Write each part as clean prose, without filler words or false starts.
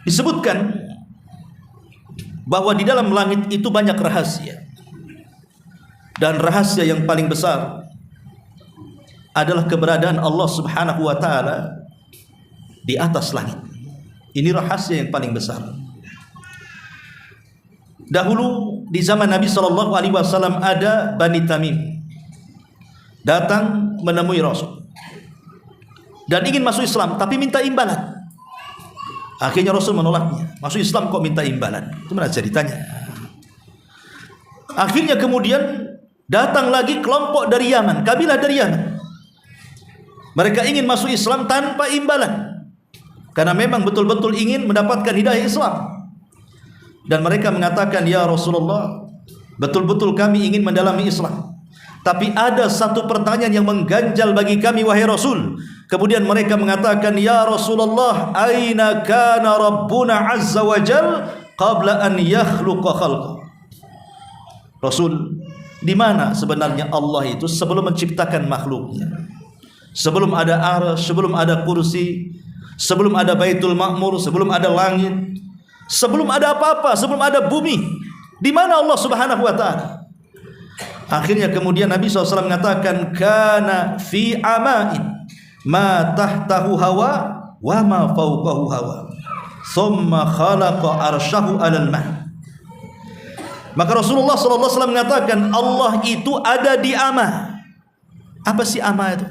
Disebutkan bahwa di dalam langit itu banyak rahasia, dan rahasia yang paling besar adalah keberadaan Allah Subhanahu wa taala di atas langit. Ini rahasia yang paling besar. Dahulu di zaman Nabi sallallahu alaihi wasallam ada Bani Tamim datang menemui Rasul dan ingin masuk Islam tapi minta imbalan. Akhirnya Rasul menolaknya. Masuk Islam kok minta imbalan? Itu mana ceritanya? Akhirnya kemudian datang lagi kelompok dari Yaman, kabilah dari Yaman. Mereka ingin masuk Islam tanpa imbalan, karena memang betul-betul ingin mendapatkan hidayah Islam. Dan mereka mengatakan, ya Rasulullah, betul-betul kami ingin mendalami Islam, tapi ada satu pertanyaan yang mengganjal bagi kami, wahai Rasul. Kemudian mereka mengatakan, ya Rasulullah, aina kana Rabbuna azza wa jal qabla an yakhluqa khalqa. Rasul, di mana sebenarnya Allah itu sebelum menciptakan makhluknya? Sebelum ada arsy, sebelum ada kursi, sebelum ada Baitul Ma'mur, sebelum ada langit, sebelum ada apa-apa, sebelum ada bumi, di mana Allah Subhanahu wa taala? Akhirnya kemudian Nabi SAW mengatakan, kana fi amain ma tahtahu hawa wa ma fawqahu hawa thumma khalaqa arsyahu 'alal ma'. Maka Rasulullah SAW mengatakan, Allah itu ada di ama. Apa sih ama itu?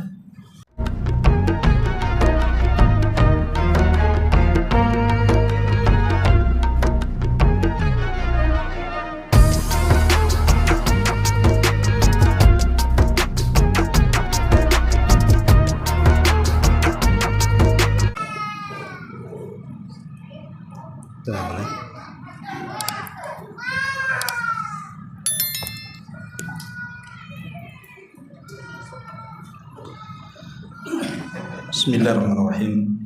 Bismillahirrahmanirrahim.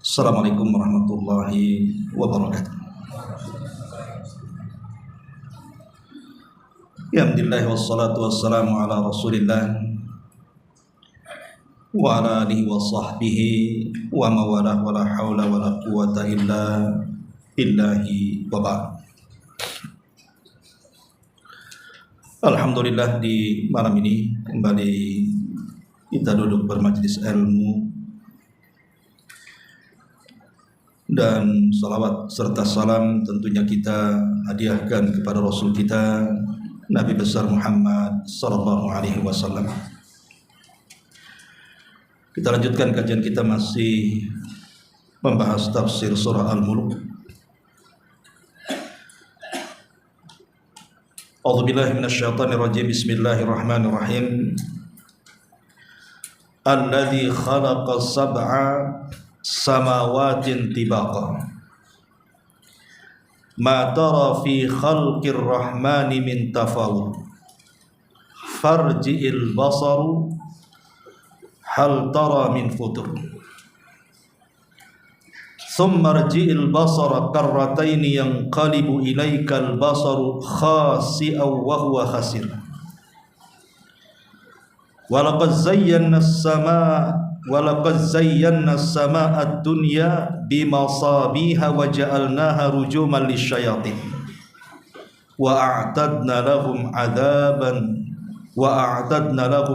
Assalamualaikum warahmatullahi wabarakatuh. Alhamdulillah wassalatu wassalamu ala Rasulillah wa ala alihi wa sahbihi wa mawalah wa la haula wa la quwata illa billahi wa ba'd. Alhamdulillah, di malam ini kembali kita duduk bermajlis ilmu, dan salawat serta salam tentunya kita hadiahkan kepada Rasul kita, Nabi besar Muhammad sallallahu alaihi wasallam. Kita lanjutkan kajian kita, masih membahas tafsir surah Al-Mulk. A'udzubillahi minasyaitonirrajim. Bismillahirrahmanirrahim. Alladzi khalaqa sab'a samawatin tibaqa ma tara fi khalqir rahmani min tafawut farji'il basaru hal tara min futur thumma rji'il basara karrataini yanqalibu ilaikal basaru khasi'aw wa huwa khasir. Walaqad zayyana as-samaa'a ad-dunya bimasabiha wa ja'alnaha rujuman lisyayatin wa a'tadna lahum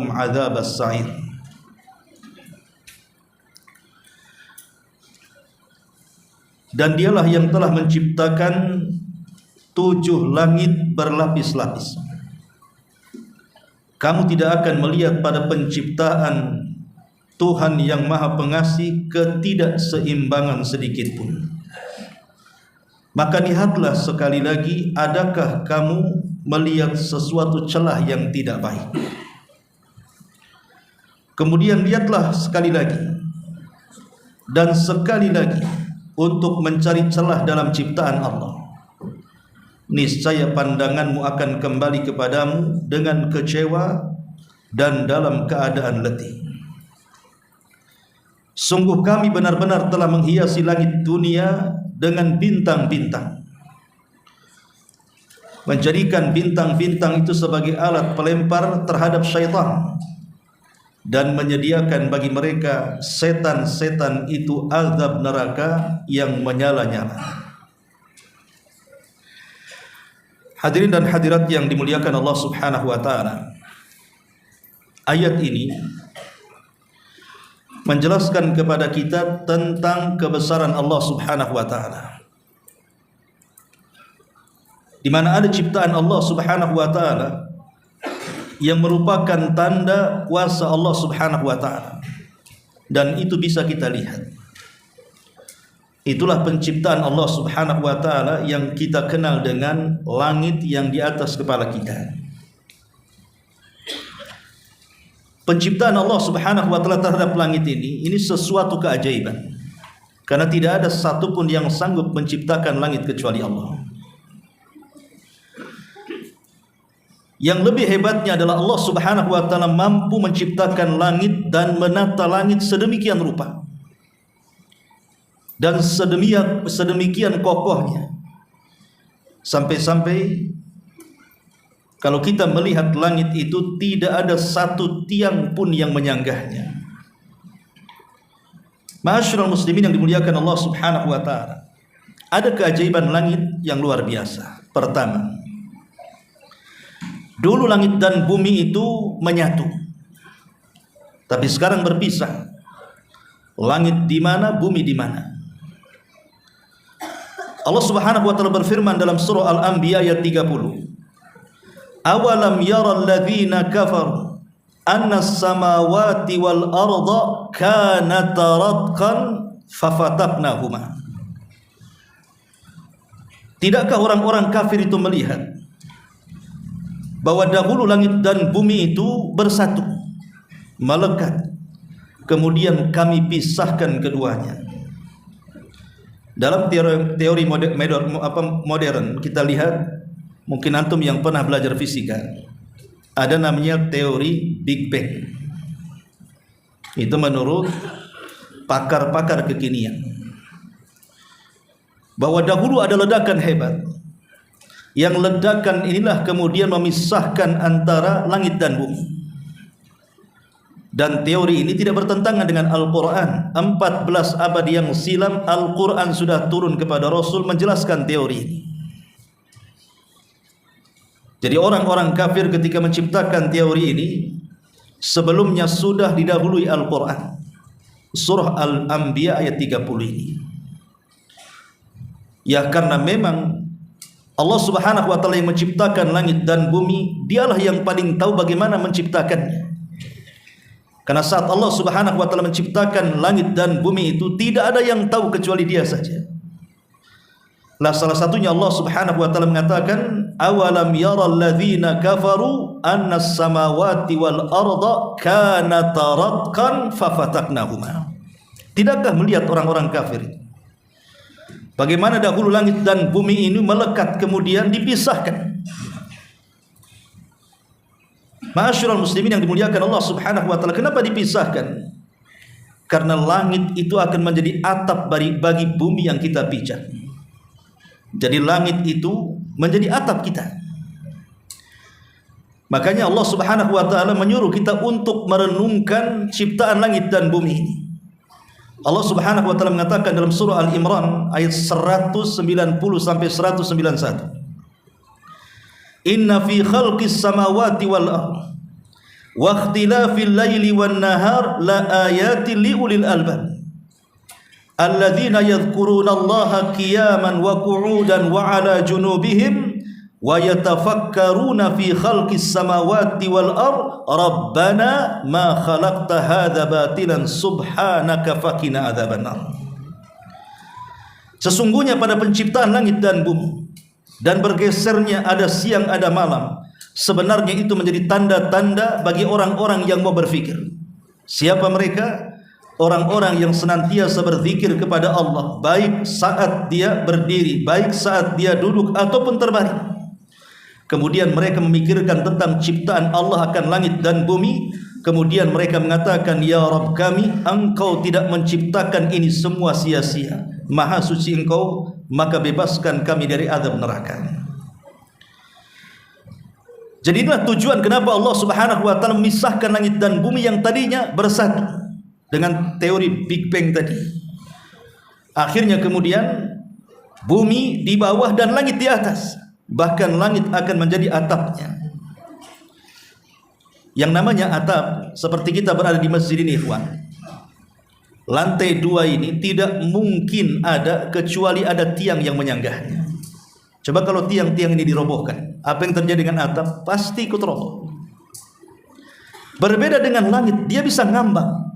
'adzabas sa'ir. Dan dialah yang telah menciptakan 7 langit berlapis-lapis. Kamu tidak akan melihat pada penciptaan Tuhan yang Maha Pengasih ketidakseimbangan sedikit pun. Maka lihatlah sekali lagi, adakah kamu melihat sesuatu celah yang tidak baik? Kemudian lihatlah sekali lagi dan sekali lagi untuk mencari celah dalam ciptaan Allah. Niscaya pandanganmu akan kembali kepadamu dengan kecewa dan dalam keadaan letih. Sungguh kami benar-benar telah menghiasi langit dunia dengan bintang-bintang, menjadikan bintang-bintang itu sebagai alat pelempar terhadap syaitan, dan menyediakan bagi mereka setan-setan itu azab neraka yang menyala-nyala. Hadirin dan hadirat yang dimuliakan Allah Subhanahu wa taala, ayat ini menjelaskan kepada kita tentang kebesaran Allah Subhanahu wa taala. Di mana ada ciptaan Allah Subhanahu wa taala yang merupakan tanda kuasa Allah Subhanahu wa taala, dan itu bisa kita lihat. Itulah penciptaan Allah Subhanahu wa taala yang kita kenal dengan langit yang di atas kepala kita. Penciptaan Allah Subhanahu wa taala terhadap langit ini sesuatu keajaiban, karena tidak ada satupun yang sanggup menciptakan langit kecuali Allah. Yang lebih hebatnya adalah Allah Subhanahu wa taala mampu menciptakan langit dan menata langit sedemikian rupa dan sedemikian kokohnya, sampai-sampai kalau kita melihat langit itu tidak ada satu tiang pun yang menyanggahnya. Ma'asyiral muslimin yang dimuliakan Allah Subhanahu wa taala, ada keajaiban langit yang luar biasa. Pertama, dulu langit dan bumi itu menyatu, tapi sekarang berpisah. Langit di mana, bumi di mana. Allah Subhanahu wa taala berfirman dalam surah Al-Anbiya ayat 30. Awalam yaral ladzina kafaru anna as-samawati wal arda kanata ratqan fafataqnahuma. Tidakkah orang-orang kafir itu melihat bahwa dahulu langit dan bumi itu bersatu, melekat, kemudian kami pisahkan keduanya. Dalam teori modern kita lihat, mungkin antum yang pernah belajar fisika, ada namanya teori Big Bang. Itu menurut pakar-pakar kekinian, bahwa dahulu ada ledakan hebat, yang ledakan inilah kemudian memisahkan antara langit dan bumi. Dan teori ini tidak bertentangan dengan Al-Quran. 14 abad yang silam Al-Quran sudah turun kepada Rasul menjelaskan teori ini. Jadi orang-orang kafir ketika menciptakan teori ini, sebelumnya sudah didahului Al-Quran. Surah Al-Anbiya ayat 30 ini. Ya, karena memang Allah Subhanahu wa taala yang menciptakan langit dan bumi, dialah yang paling tahu bagaimana menciptakannya. Karena saat Allah Subhanahu wa taala menciptakan langit dan bumi itu, tidak ada yang tahu kecuali Dia saja. Lah salah satunya Allah Subhanahu wa taala mengatakan, awalam yaral ladzina kafaru anna as-samawati wal arda kanata ratqan fafataqnahuma. Tidakkah melihat orang-orang kafir bagaimana dahulu langit dan bumi ini melekat kemudian dipisahkan? Ma'asyiral muslimin yang dimuliakan Allah Subhanahu wa taala, kenapa dipisahkan? Karena langit itu akan menjadi atap bagi bumi yang kita pijak. Jadi langit itu menjadi atap kita. Makanya Allah Subhanahu wa taala menyuruh kita untuk merenungkan ciptaan langit dan bumi ini. Allah Subhanahu wa taala mengatakan dalam surah Al-Imran ayat 190 sampai 191. Inna fi khalqis samawati wal ardh wa ikhtilafil laili wan nahar la ayatin liulil albab alladzina yadhkuruna Allaha qiyaman wa qu'udan wa 'ala junubihim wa yatafakkaruna fi khalqis samawati wal ardh rabbana ma khalaqta hadza batilan subhanaka faqina adzabannar. Sesungguhnya pada penciptaan langit dan bumi dan bergesernya ada siang ada malam, sebenarnya itu menjadi tanda-tanda bagi orang-orang yang mau berfikir. Siapa mereka? Orang-orang yang senantiasa berzikir kepada Allah, baik saat dia berdiri, baik saat dia duduk ataupun terbaring. Kemudian mereka memikirkan tentang ciptaan Allah akan langit dan bumi. Kemudian mereka mengatakan, ya Rabb kami, Engkau tidak menciptakan ini semua sia-sia. Maha suci Engkau, maka bebaskan kami dari azab neraka. Jadi inilah tujuan kenapa Allah Subhanahu wa taala memisahkan langit dan bumi yang tadinya bersatu dengan teori Big Bang tadi. Akhirnya kemudian bumi di bawah dan langit di atas. Bahkan langit akan menjadi atapnya. Yang namanya atap, seperti kita berada di masjid ini, ikhwan. Lantai 2 ini tidak mungkin ada kecuali ada tiang yang menyanggahnya. Coba kalau tiang-tiang ini dirobohkan, apa yang terjadi dengan atap? Pasti ikut roboh. Berbeda dengan langit, dia bisa ngambang.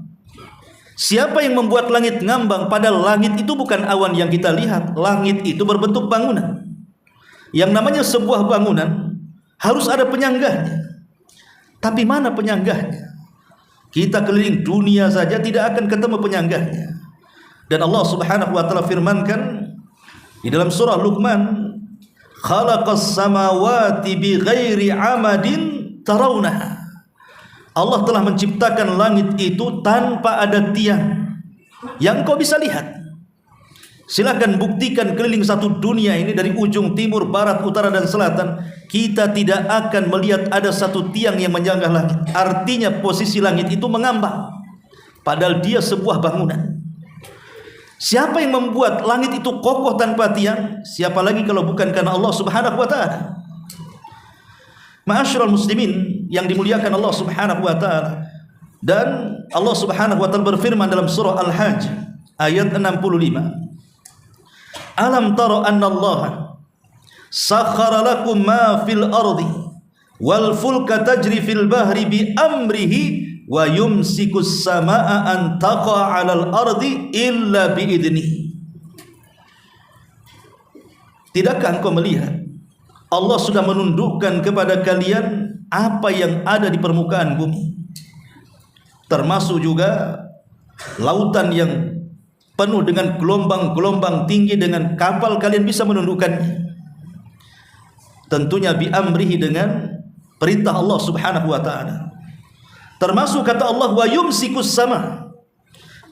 Siapa yang membuat langit ngambang? Padahal langit itu bukan awan yang kita lihat. Langit itu berbentuk bangunan. Yang namanya sebuah bangunan harus ada penyanggahnya. Tapi mana penyanggahnya? Kita keliling dunia saja tidak akan ketemu penyanggahnya. Dan Allah Subhanahu wa taala firmankan di dalam surah Luqman, "Khalaqas samawati bighairi 'amadin tarawnaha." Allah telah menciptakan langit itu tanpa ada tiang yang kau bisa lihat. Silakan buktikan keliling satu dunia ini dari ujung timur, barat, utara dan selatan, kita tidak akan melihat ada satu tiang yang menyanggah langit. Artinya posisi langit itu mengambang, padahal dia sebuah bangunan. Siapa yang membuat langit itu kokoh tanpa tiang? Siapa lagi kalau bukan karena Allah Subhanahu wa taala? Ma'asyiral muslimin yang dimuliakan Allah Subhanahu wa taala. Dan Allah Subhanahu wa taala berfirman dalam surah Al-Hajj ayat 65. Alam tara anna Allah sakhara lakum ma fil ardi wal fulka tajri fil bahri bi amrihi wa yumsikus samaa an taqa 'alal ardi illa bi idnihi. Tidakkah engkau melihat Allah sudah menundukkan kepada kalian apa yang ada di permukaan bumi, termasuk juga lautan yang penuh dengan gelombang-gelombang tinggi, dengan kapal kalian bisa menundukkannya. Tentunya bi amrihi, dengan perintah Allah Subhanahu wa taala. Termasuk kata Allah, wa yumsikus sama.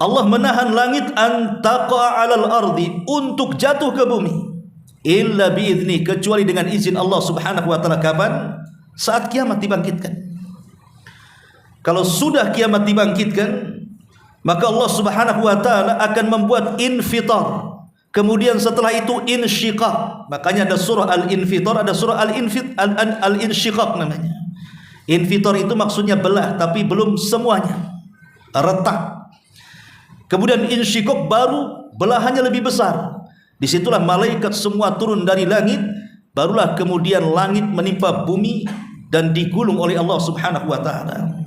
Allah menahan langit an taqa 'alal ardi, untuk jatuh ke bumi, illa bi idzni, kecuali dengan izin Allah Subhanahu wa taala. Kapan? Saat kiamat dibangkitkan. Kalau sudah kiamat dibangkitkan, maka Allah Subhanahu wa taala akan membuat infitar. Kemudian setelah itu insyiqaq. Makanya ada surah Al-Infitar, ada surah Al-Insyiqaq namanya. Infitar itu maksudnya belah, tapi belum semuanya, retak. Kemudian insyiqaq, baru belahannya lebih besar. Disitulah malaikat semua turun dari langit, barulah kemudian langit menimpa bumi dan digulung oleh Allah Subhanahu wa taala.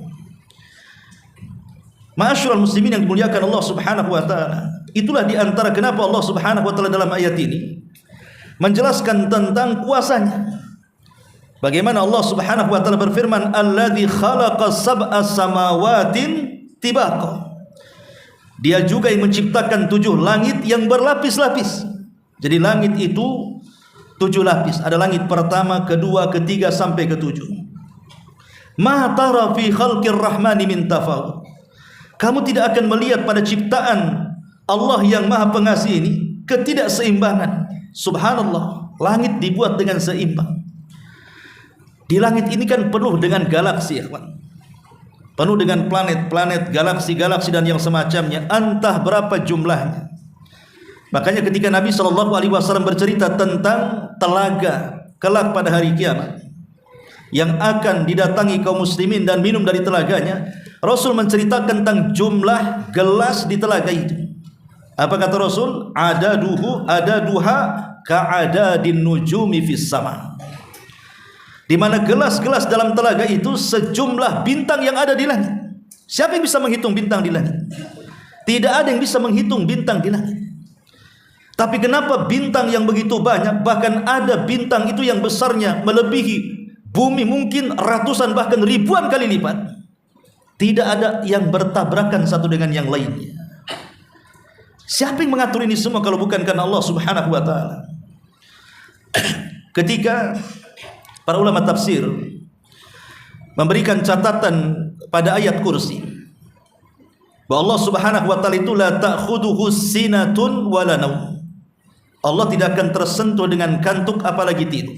Ma'asyiral muslimin yang dimuliakan Allah Subhanahu wa taala. Itulah di antara kenapa Allah Subhanahu wa taala dalam ayat ini menjelaskan tentang kuasanya. Bagaimana Allah Subhanahu wa taala berfirman, "Alladzi khalaqa sab'a samawatin tibaqa." Dia juga yang menciptakan 7 langit yang berlapis-lapis. Jadi langit itu 7 lapis. Ada langit pertama, kedua, ketiga sampai ke-7. Ma tara fi khalqir rahmani min tafawut. Kamu tidak akan melihat pada ciptaan Allah yang Maha Pengasih ini ketidakseimbangan. Subhanallah, langit dibuat dengan seimbang. Di langit ini kan penuh dengan galaksi, ya kawan. Penuh dengan planet-planet, galaksi-galaksi dan yang semacamnya, entah berapa jumlahnya. Makanya ketika Nabi SAW bercerita tentang telaga kelak pada hari kiamat yang akan didatangi kaum muslimin dan minum dari telaganya, Rasul menceritakan tentang jumlah gelas di telaga itu. Apa kata Rasul? Adaduha ka'adadin nujumi fis sama. Di mana gelas-gelas dalam telaga itu sejumlah bintang yang ada di langit. Siapa yang bisa menghitung bintang di langit? Tidak ada yang bisa menghitung bintang di langit. Tapi kenapa bintang yang begitu banyak, bahkan ada bintang itu yang besarnya melebihi bumi mungkin ratusan bahkan ribuan kali lipat. Tidak ada yang bertabrakan satu dengan yang lainnya. Siapa yang mengatur ini semua kalau bukan karena Allah Subhanahu wa taala? Ketika para ulama tafsir memberikan catatan pada ayat kursi bahwa Allah Subhanahu wa taala itu la ta'khuduhu sinatun wala naum. Allah tidak akan tersentuh dengan kantuk apalagi tidur.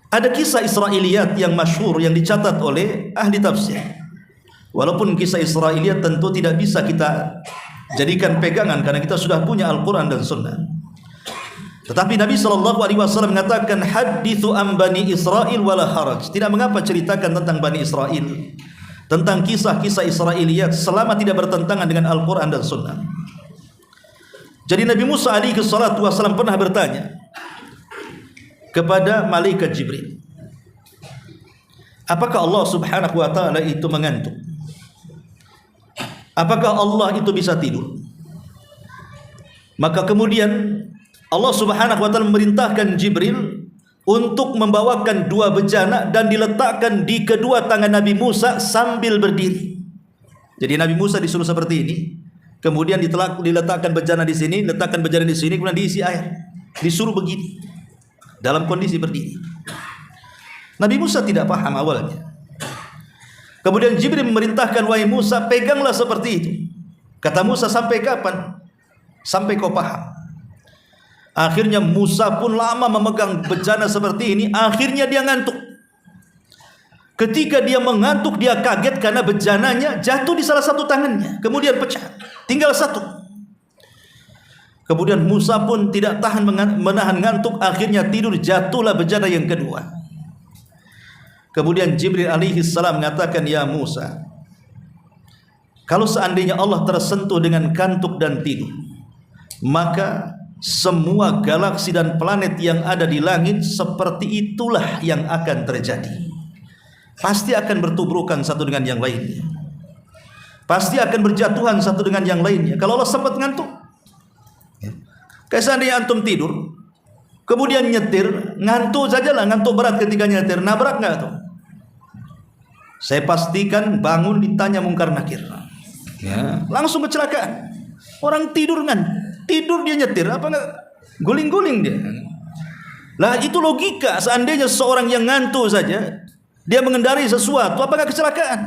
Ada kisah Israiliyat yang masyhur yang dicatat oleh ahli tafsir. Walaupun kisah Israiliyat tentu tidak bisa kita jadikan pegangan karena kita sudah punya Al-Quran dan Sunnah. Tetapi Nabi SAW mengatakan, hadithu an Bani Israel wala haraj. Tidak mengapa ceritakan tentang Bani Israel, tentang kisah-kisah Israiliyat selama tidak bertentangan dengan Al-Quran dan Sunnah. Jadi Nabi Musa alaihi salatu wasallam pernah bertanya kepada malaikat Jibril, apakah Allah subhanahu wa ta'ala itu mengantuk? Apakah Allah itu bisa tidur? Maka kemudian Allah subhanahu wa ta'ala memerintahkan Jibril untuk membawakan 2 bejana dan diletakkan di kedua tangan Nabi Musa sambil berdiri. Jadi Nabi Musa disuruh seperti ini, kemudian diletakkan bejana di sini, letakkan bejana di sini, kemudian diisi air. Disuruh begini dalam kondisi berdiri. Nabi Musa tidak paham awalnya. Kemudian Jibril memerintahkan, wahai Musa, peganglah seperti itu. Kata Musa, sampai kapan? Sampai kau paham. Akhirnya Musa pun lama memegang bejana seperti ini. Akhirnya dia ngantuk. Ketika dia mengantuk, dia kaget karena bejananya jatuh di salah satu tangannya, kemudian pecah, tinggal satu. Kemudian Musa pun tidak tahan menahan ngantuk, akhirnya tidur, jatuhlah bejana yang kedua. Kemudian Jibril alaihi salam mengatakan, ya Musa, kalau seandainya Allah tersentuh dengan kantuk dan tidur, maka semua galaksi dan planet yang ada di langit seperti itulah yang akan terjadi. Pasti akan bertubrukan satu dengan yang lainnya, pasti akan berjatuhan satu dengan yang lainnya. Kalau Allah sempat ngantuk, kayak seandainya antum tidur, kemudian nyetir, ngantuk sajalah, ngantuk berat ketika nyetir, nabrak nggak tuh? Saya pastikan bangun ditanya mungkar nakir, ya, langsung kecelakaan. Orang tidur tidur dia nyetir, apa nggak guling-guling dia? Lah itu logika. Seandainya seorang yang ngantuk saja dia mengendarai sesuatu, apa nggak kecelakaan?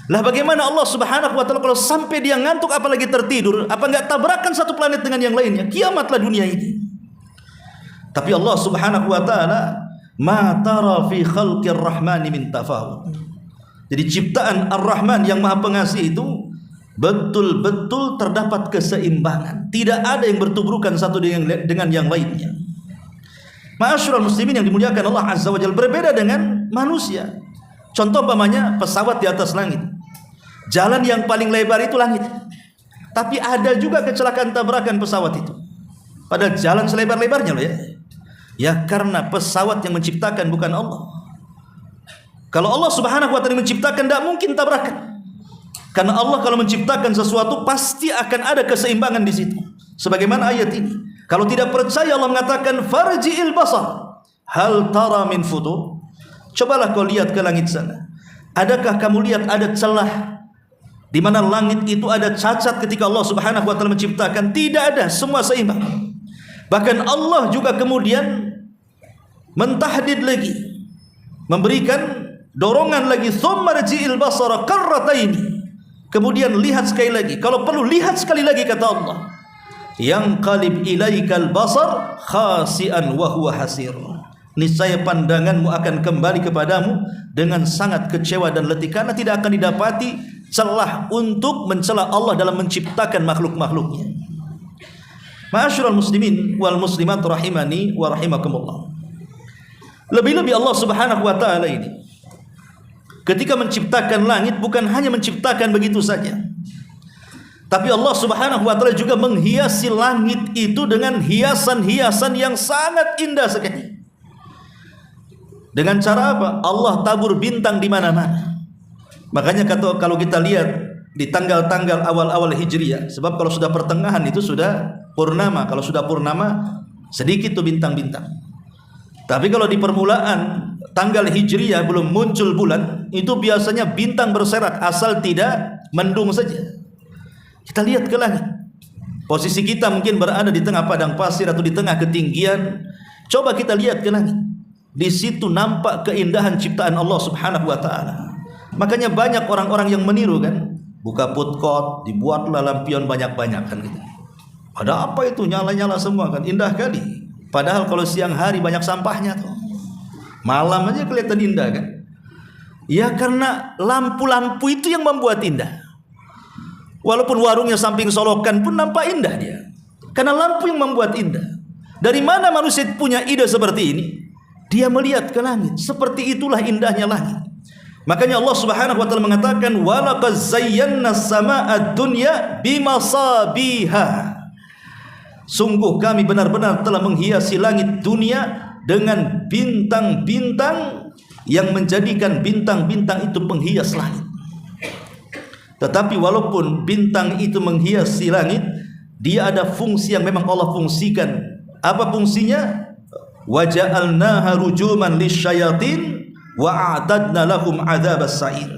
Lah bagaimana Allah subhanahu wa ta'ala kalau sampai dia ngantuk apalagi tertidur, apa nggak tabrakan satu planet dengan yang lainnya? Kiamatlah dunia ini. Tapi Allah subhanahu wa ta'ala, ma tara fi khalqir rahmani min tafawut. Jadi ciptaan Ar-Rahman yang Maha Pengasih itu betul-betul terdapat keseimbangan. Tidak ada yang bertubrukan satu dengan yang lainnya. Ma'asyiral muslimin yang dimuliakan Allah Azza wa Jalla, berbeda dengan manusia. Contoh umpamanya pesawat di atas langit. Jalan yang paling lebar itu langit. Tapi ada juga kecelakaan tabrakan pesawat itu. Padahal jalan selebar-lebarnya loh ya. Ya karena pesawat yang menciptakan bukan Allah. Kalau Allah subhanahu wa ta'ala menciptakan, tidak mungkin tabrakan. Karena Allah kalau menciptakan sesuatu pasti akan ada keseimbangan di situ. Sebagaimana ayat ini. Kalau tidak percaya, Allah mengatakan, farji'il basar, hal tara min futur. Cobalah kau lihat ke langit sana. Adakah kamu lihat ada celah di mana langit itu ada cacat ketika Allah subhanahu wa ta'ala menciptakan? Tidak ada, semua seimbang. Bahkan Allah juga kemudian mentahdid lagi, memberikan dorongan lagi, thumma rji'il basara karrataini. Kemudian lihat sekali lagi, kalau perlu lihat sekali lagi, kata Allah, yang qalib ilaikal basar khasi'an wa huwa hasir. Niscaya pandanganmu akan kembali kepadamu dengan sangat kecewa dan letih, karena tidak akan didapati celah untuk mencela Allah dalam menciptakan makhluk-makhluknya. Ma'asyiral muslimin wal muslimat rahimani wa rahimakumullah. Lebih-lebih Allah subhanahu wa ta'ala ini ketika menciptakan langit bukan hanya menciptakan begitu saja, tapi Allah subhanahu wa ta'ala juga menghiasi langit itu dengan hiasan-hiasan yang sangat indah sekali. Dengan cara apa? Allah tabur bintang di mana-mana. Makanya kalau kita lihat di tanggal-tanggal awal-awal Hijriyah, sebab kalau sudah pertengahan itu sudah purnama, kalau sudah purnama sedikit tuh bintang-bintang. Tapi kalau di permulaan tanggal Hijriyah belum muncul bulan, itu biasanya bintang berserak asal tidak mendung saja. Kita lihat ke langit. Posisi kita mungkin berada di tengah padang pasir atau di tengah ketinggian. Coba kita lihat ke langit. Di situ nampak keindahan ciptaan Allah subhanahu wa ta'ala. Makanya banyak orang-orang yang meniru kan. Buka putkot, dibuatlah lampion banyak-banyak kan gitu. Ada apa itu? Nyala-nyala semua kan, indah kali. Padahal kalau siang hari banyak sampahnya tuh. Malam aja kelihatan indah kan? Ya karena lampu-lampu itu yang membuat indah. Walaupun warungnya samping solokan pun nampak indah dia. Karena lampu yang membuat indah. Dari mana manusia punya ide seperti ini? Dia melihat ke langit. Seperti itulah indahnya langit. Makanya Allah Subhanahu wa taala mengatakan walaqad zayyana as-samaa'a ad-dunya bimasabiha. Sungguh kami benar-benar telah menghiasi langit dunia dengan bintang-bintang yang menjadikan bintang-bintang itu penghias langit. Tetapi walaupun bintang itu menghiasi langit, dia ada fungsi yang memang Allah fungsikan. Apa fungsinya? Wa ja'alnaha rujuman lisyayatin wa a'tadna lahum adzabas sa'ir.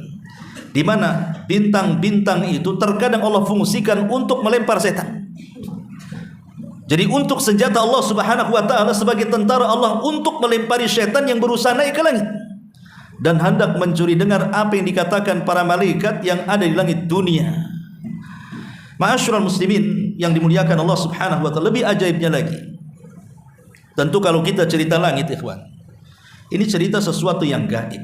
Di mana bintang-bintang itu terkadang Allah fungsikan untuk melempar setan. Jadi untuk senjata Allah Subhanahu wa taala sebagai tentara Allah untuk melempari setan yang berusaha naik ke langit dan hendak mencuri dengar apa yang dikatakan para malaikat yang ada di langit dunia. Ma'asyiral muslimin yang dimuliakan Allah Subhanahu wa taala, lebih ajaibnya lagi. Tentu kalau kita cerita langit, ikhwan, ini cerita sesuatu yang gaib.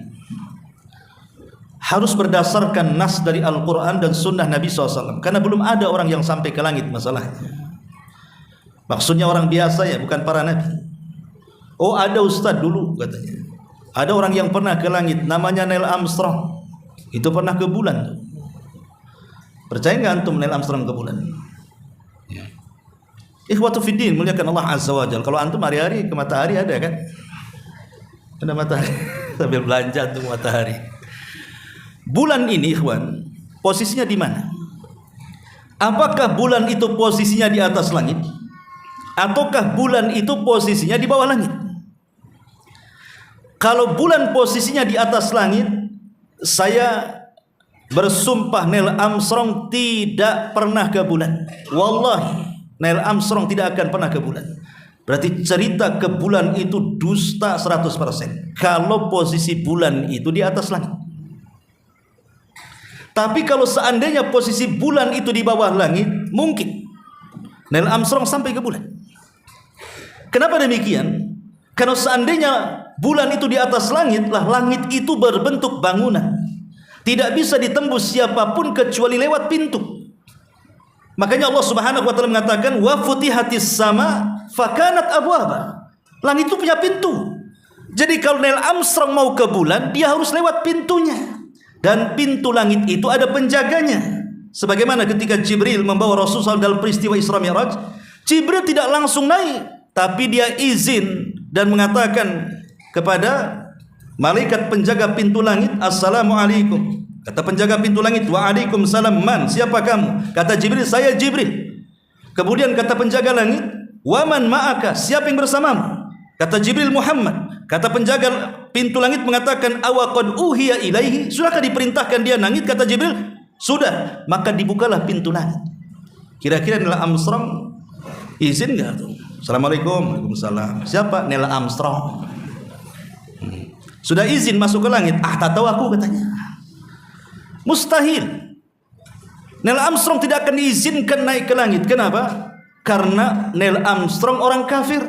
Harus berdasarkan nas dari Al-Quran dan sunnah Nabi SAW. Karena belum ada orang yang sampai ke langit masalahnya. Maksudnya orang biasa ya, bukan para nabi. Oh ada ustadz dulu katanya. Ada orang yang pernah ke langit, namanya Neil Armstrong. Itu pernah ke bulan tuh. Percaya nggak antum Neil Armstrong ke bulan? Ya. Ikhwatu fiddin, muliakan Allah Azza wa Jalla. Kalau antum hari-hari ke matahari ada kan? Ada matahari. Sambil belanja tuh matahari. Bulan ini ikhwan, posisinya di mana? Apakah bulan itu posisinya di atas langit? Ataukah bulan itu posisinya di bawah langit? Kalau bulan posisinya di atas langit, saya bersumpah Neil Armstrong tidak pernah ke bulan. Wallahi, Neil Armstrong tidak akan pernah ke bulan. Berarti cerita ke bulan itu dusta 100%. Kalau posisi bulan itu di atas langit. Tapi kalau seandainya posisi bulan itu di bawah langit, mungkin Neil Armstrong sampai ke bulan. Kenapa demikian? Karena seandainya bulan itu di atas langit, lah langit itu berbentuk bangunan. Tidak bisa ditembus siapapun kecuali lewat pintu. Makanya Allah Subhanahu wa taala mengatakan wa futihatis sama fakanat abwaba. Langit itu punya pintu. Jadi kalau Neil Armstrong mau ke bulan, dia harus lewat pintunya. Dan pintu langit itu ada penjaganya. Sebagaimana ketika Jibril membawa Rasulullah dalam peristiwa Isra Mi'raj, Jibril tidak langsung naik, tapi dia izin dan mengatakan kepada malaikat penjaga pintu langit, Assalamualaikum. Kata penjaga pintu langit, Waalaikumsalam, man, siapa kamu? Kata Jibril, saya Jibril. Kemudian kata penjaga langit, Waman ma'aka, siapa yang bersamamu? Kata Jibril, Muhammad. Kata penjaga pintu langit mengatakan, awaqad uhiya ilaihi, sudahkah diperintahkan dia nangit? Kata Jibril, sudah. Maka dibukalah pintu langit. Kira-kira Neil Armstrong izin enggak tuh? Assalamualaikum. Waalaikumsalam. Siapa? Neil Armstrong. Sudah izin masuk ke langit. Ah, tak tahu aku katanya. Mustahil. Neil Armstrong tidak akan diizinkan naik ke langit. Kenapa? Karena Neil Armstrong orang kafir.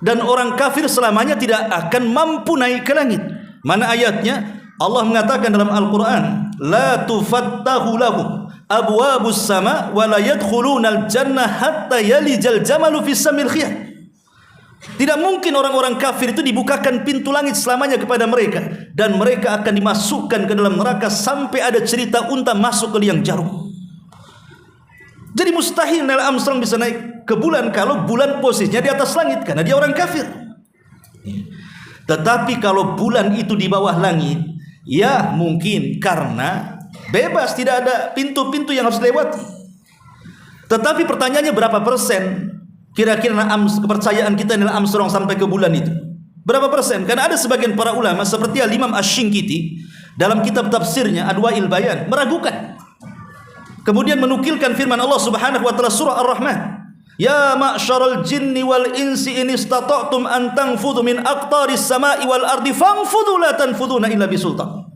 Dan orang kafir selamanya tidak akan mampu naik ke langit. Mana ayatnya? Allah mengatakan dalam Al-Quran, la tufattahu lahum abwabus sama wa la yadkhulunal jannah hatta yalijal jamalu fis samil khiyat. Tidak mungkin orang-orang kafir itu dibukakan pintu langit selamanya kepada mereka, dan mereka akan dimasukkan ke dalam neraka sampai ada cerita unta masuk ke liang jarum. Jadi mustahil Neil Armstrong bisa naik ke bulan kalau bulan posisinya di atas langit, karena dia orang kafir. Tetapi kalau bulan itu di bawah langit, ya mungkin karena bebas, tidak ada pintu-pintu yang harus dilewati. Tetapi pertanyaannya berapa persen kira-kira kepercayaan kita Neil Armstrong sampai ke bulan itu? Berapa persen? Karena ada sebagian para ulama seperti Al-Imam Asy-Syinkiti dalam kitab tafsirnya Adwa'il Bayan meragukan. Kemudian menukilkan firman Allah Subhanahu wa taala surah Ar-Rahman, ya ma'syaral jinni wal insi in istata'tum an tanfudhu min aqtaris sama'i wal ardi fanfudhu la tanfudhuna illa bisultan.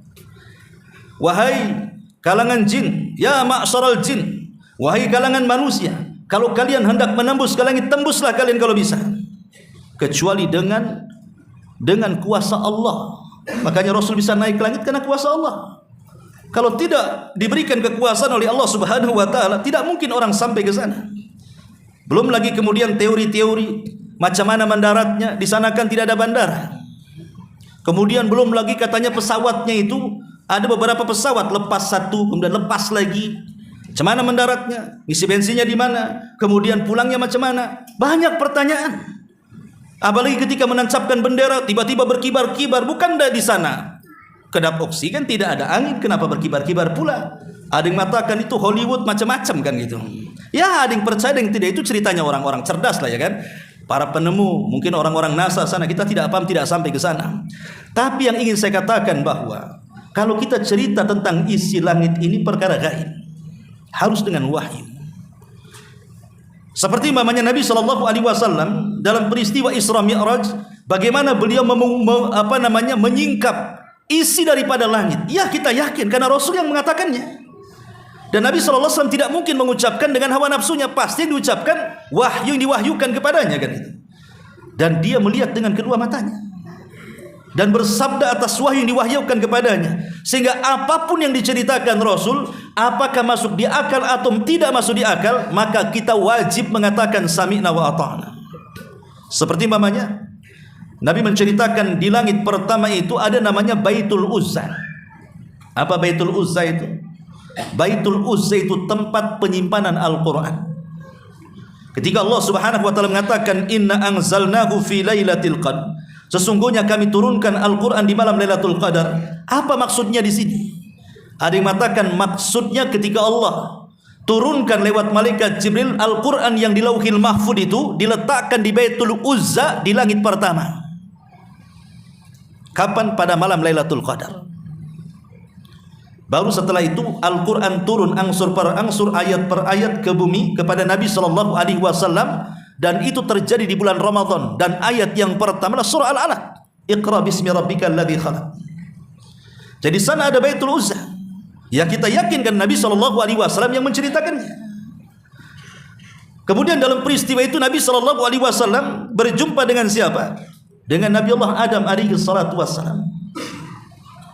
Wahai kalangan jin, ya ma'syaral jin, wahai kalangan manusia, kalau kalian hendak menembus ke langit, tembuslah kalian kalau bisa, kecuali dengan dengan kuasa Allah. Makanya Rasul bisa naik ke langit karena kuasa Allah. Kalau tidak diberikan kekuasaan oleh Allah Subhanahu wa taala, tidak mungkin orang sampai ke sana. Belum lagi kemudian teori-teori macam mana mendaratnya, di sana kan tidak ada bandara. Kemudian belum lagi katanya pesawatnya itu ada beberapa pesawat, lepas satu kemudian lepas lagi. Macam mana mendaratnya? Isi bensinnya di mana? Kemudian pulangnya macam mana? Banyak pertanyaan. Apalagi ketika menancapkan bendera tiba-tiba berkibar-kibar, bukan di sana kedap oksigen, tidak ada angin, kenapa berkibar-kibar pula? Ada yang mengatakan itu Hollywood macam-macam kan gitu. Ya, ada yang percaya, ada yang tidak. Itu ceritanya orang-orang cerdas lah ya kan. Para penemu, mungkin orang-orang NASA sana, kita tidak paham, tidak sampai ke sana. Tapi yang ingin saya katakan bahwa kalau kita cerita tentang isi langit ini perkara gaib, harus dengan wahyu. Seperti mamanya Nabi SAW dalam peristiwa Isra Mi'raj, bagaimana beliau menyingkap isi daripada langit. Ya, kita yakin karena Rasul yang mengatakannya. Dan Nabi SAW tidak mungkin mengucapkan dengan hawa nafsunya, pasti diucapkan wahyu yang diwahyukan kepadanya kan itu. Dan dia melihat dengan kedua matanya dan bersabda atas wahyu yang diwahyukan kepadanya, sehingga apapun yang diceritakan Rasul, apakah masuk di akal atau tidak masuk di akal, maka kita wajib mengatakan sami'na wa ata'na. Seperti mamanya Nabi menceritakan di langit pertama itu ada namanya Baitul Uzza. Apa Baitul Uzza itu? Baitul Uzza itu tempat penyimpanan Al-Quran. Ketika Allah Subhanahu wa taala mengatakan inna anzalnahu fi lailatul qadar, sesungguhnya kami turunkan Al-Quran di malam Lailatul Qadar. Apa maksudnya di sini? Ada yang mengatakan maksudnya ketika Allah turunkan lewat malaikat Jibril Al-Quran yang di Lauhil Mahfuz itu diletakkan di Baitul Uzza di langit pertama. Kapan? Pada malam Lailatul Qadar. Baru setelah itu Al-Quran turun angsur per angsur, ayat per ayat ke bumi kepada Nabi SAW. Dan itu terjadi di bulan Ramadan. Dan ayat yang pertama adalah surah Al-Alaq. Iqra bismi rabbikal ladzi khalaq. Jadi sana ada Baitul Uzza. Ya, kita yakinkan Nabi SAW yang menceritakannya. Kemudian dalam peristiwa itu Nabi SAW berjumpa dengan siapa? Dengan Nabi Allah Adam alaihi salatu wassalam.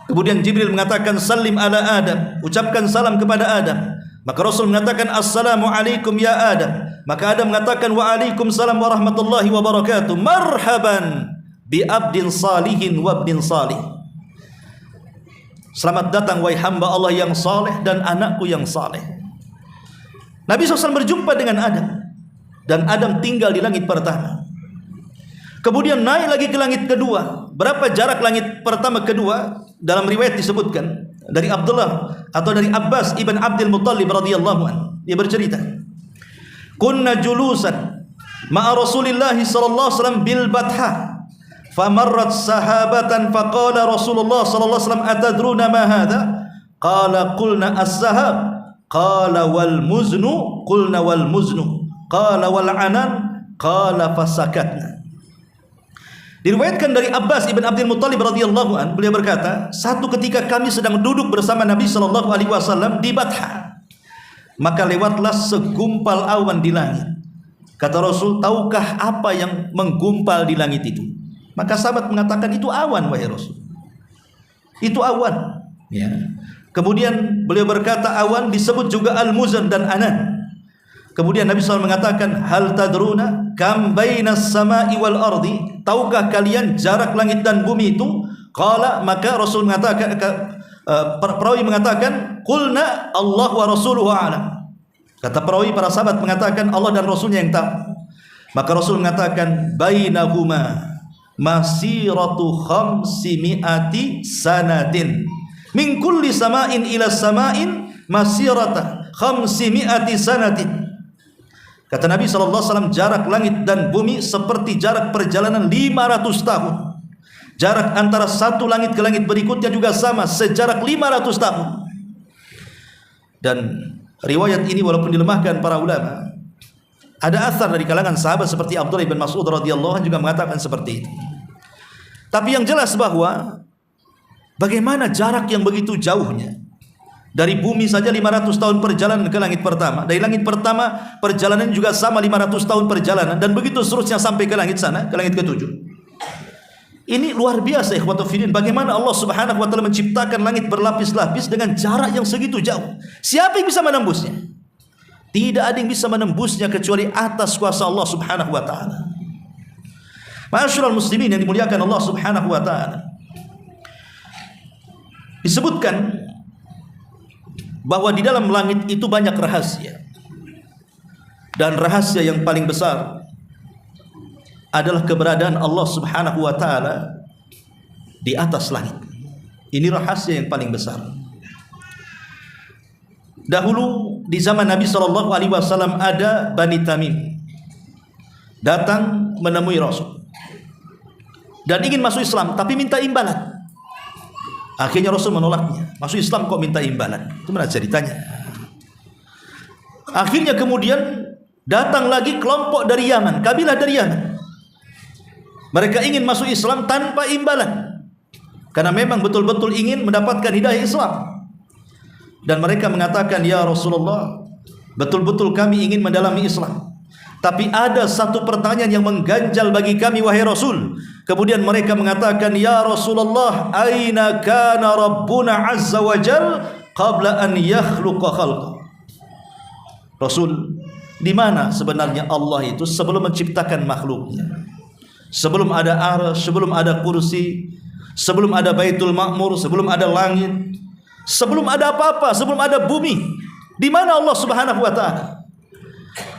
Kemudian Jibril mengatakan salim ala Adam, ucapkan salam kepada Adam. Maka Rasul mengatakan assalamualaikum ya Adam. Maka Adam mengatakan waalaikumsalam warahmatullahi wabarakatuh. Marhaban bi abdin salihin wa abdin salih. Selamat datang wahai hamba Allah yang saleh dan anakku yang saleh. Nabi SAW berjumpa dengan Adam, dan Adam tinggal di langit pertama. Kemudian naik lagi ke langit kedua. Berapa jarak langit pertama kedua? Dalam riwayat disebutkan dari Abdullah atau dari Abbas ibn Abdul Muttalib radhiyallahu anhu. Dia bercerita, kunna julusan ma'a Rasulillah sallallahu alaihi wasallam bil Batha, famarrat sahabatan faqala Rasulullah sallallahu alaihi wasallam atadruna ma hadha? Qala qulna as-sahab. Qala wal muznu. Qulna wal muznu. Qala wal anan. Qala fasakatna. Diriwayatkan dari Abbas ibn Abdul Muttalib radhiyallahu an, beliau berkata, satu ketika kami sedang duduk bersama Nabi sallallahu alaihi wasallam di Batha, maka lewatlah segumpal awan di langit. Kata Rasul, tahukah apa yang menggumpal di langit itu? Maka sahabat mengatakan, itu awan wahai Rasul. Itu awan. Ya. Kemudian beliau berkata, awan disebut juga al-muzan dan anan. Kemudian Nabi SAW mengatakan, hal tadruna kam bainas sama'i wal ardi? Tahukah kalian jarak langit dan bumi itu? Qala, maka Rasul mengatakan, perawi mengatakan, qulna Allah wa rasuluhu a'lam. Kata perawi, para sahabat mengatakan Allah dan Rasulnya yang tahu. Maka Rasul mengatakan, bainahuma masiratu khamsimi'ati sanatin. Min kulli sama'in ila sama'in masirata khamsimi'ati sanatin. Kata Nabi SAW, jarak langit dan bumi seperti jarak perjalanan 500 tahun. Jarak antara satu langit ke langit berikutnya juga sama, sejarak 500 tahun. Dan riwayat ini walaupun dilemahkan para ulama, ada asar dari kalangan sahabat seperti Abdullah bin Mas'ud radhiyallahu anhu juga mengatakan seperti itu. Tapi yang jelas bahwa bagaimana jarak yang begitu jauhnya. Dari bumi saja 500 tahun perjalanan ke langit pertama. Dari langit pertama perjalanan juga sama 500 tahun perjalanan. Dan begitu seterusnya sampai ke langit sana, ke langit ketujuh. Ini luar biasa ikhwatul fillah, bagaimana Allah Subhanahu wa taala menciptakan langit berlapis-lapis dengan jarak yang segitu jauh. Siapa yang bisa menembusnya? Tidak ada yang bisa menembusnya kecuali atas kuasa Allah Subhanahu wa taala. Ma'asyiral muslimin yang dimuliakan Allah Subhanahu wa taala. Disebutkan bahwa di dalam langit itu banyak rahasia. Dan rahasia yang paling besar adalah keberadaan Allah Subhanahu wa taala di atas langit. Ini rahasia yang paling besar. Dahulu di zaman Nabi sallallahu alaihi wasallam ada Bani Tamim datang menemui Rasul dan ingin masuk Islam tapi minta imbalan. Akhirnya Rasul menolaknya. Masuk Islam kok minta imbalan? Itu mana ceritanya? Akhirnya kemudian datang lagi kelompok dari Yaman, kabilah dari Yaman. Mereka ingin masuk Islam tanpa imbalan, karena memang betul-betul ingin mendapatkan hidayah Islam. Dan mereka mengatakan, ya Rasulullah, betul-betul kami ingin mendalami Islam, tapi ada satu pertanyaan yang mengganjal bagi kami, wahai Rasul. Kemudian mereka mengatakan, ya Rasulullah, aina kana Rabbuna azza wa jal qabla an yakhluqa khalqa. Rasul, di mana sebenarnya Allah itu sebelum menciptakan makhluknya? Sebelum ada arsy, sebelum ada kursi, sebelum ada Baitul Ma'mur, sebelum ada langit, sebelum ada apa-apa, sebelum ada bumi, di mana Allah Subhanahu wa taala?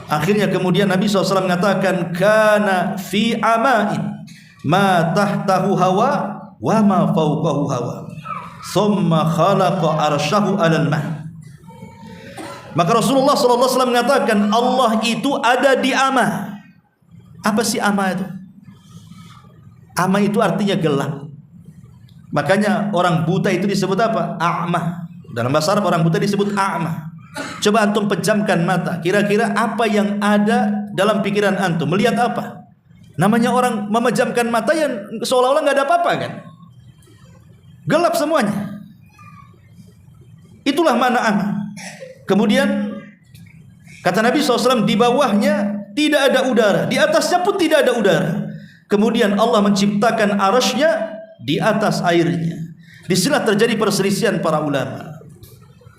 Akhirnya kemudian Nabi SAW mengatakan, kana fi ama'in ma tahtahu hawa wa ma fawqahu hawa thumma khalaqa arsyahu 'alal ma'. Maka Rasulullah SAW mengatakan, Allah itu ada di ama. Apa sih ama itu? Ama itu artinya gelap. Makanya orang buta itu disebut apa? A'ma. Dalam bahasa Arab orang buta disebut a'ma. Coba antum pejamkan mata, kira-kira apa yang ada dalam pikiran antum? Melihat apa? Namanya orang memejamkan mata yang seolah-olah nggak ada apa-apa kan? Gelap semuanya. Itulah makna a'ma. Kemudian kata Nabi SAW, di bawahnya tidak ada udara, di atasnya pun tidak ada udara. Kemudian Allah menciptakan arsy-Nya di atas airnya. Disinilah terjadi perselisihan para ulama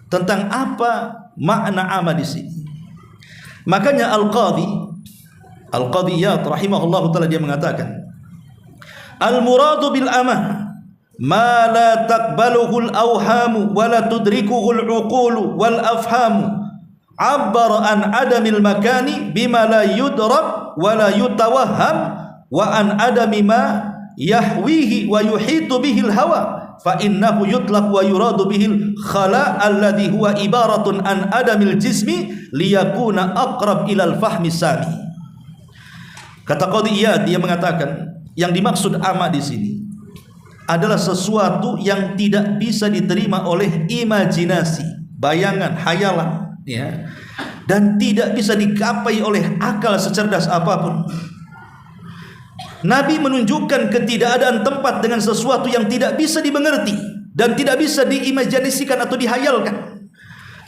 tentang apa makna ama di sini. Makanya Al-Qadhi Iyad rahimahullahu taala dia mengatakan, al-muradu bil amah ma la taqbaluhu al-awhamu wa la tudrikuhu al-uqulu wal afhamu, abbara an adamil makani bima la yudrak wa la yutawahham wa an adami ma yahwihi wa yuhitu bihil hawa fa innahu yutlaq wa yuradu bihil khala alladhi huwa ibaratun an adamil jismi liyakuna aqrab ilal fahmi sami. Kata Qadhi Iyad, dia mengatakan yang dimaksud ama di sini adalah sesuatu yang tidak bisa diterima oleh imajinasi, bayangan, hayalan, ya, dan tidak bisa digapai oleh akal secerdas apapun. Nabi menunjukkan ketidakadaan tempat dengan sesuatu yang tidak bisa dimengerti dan tidak bisa diimajinasikan atau dihayalkan,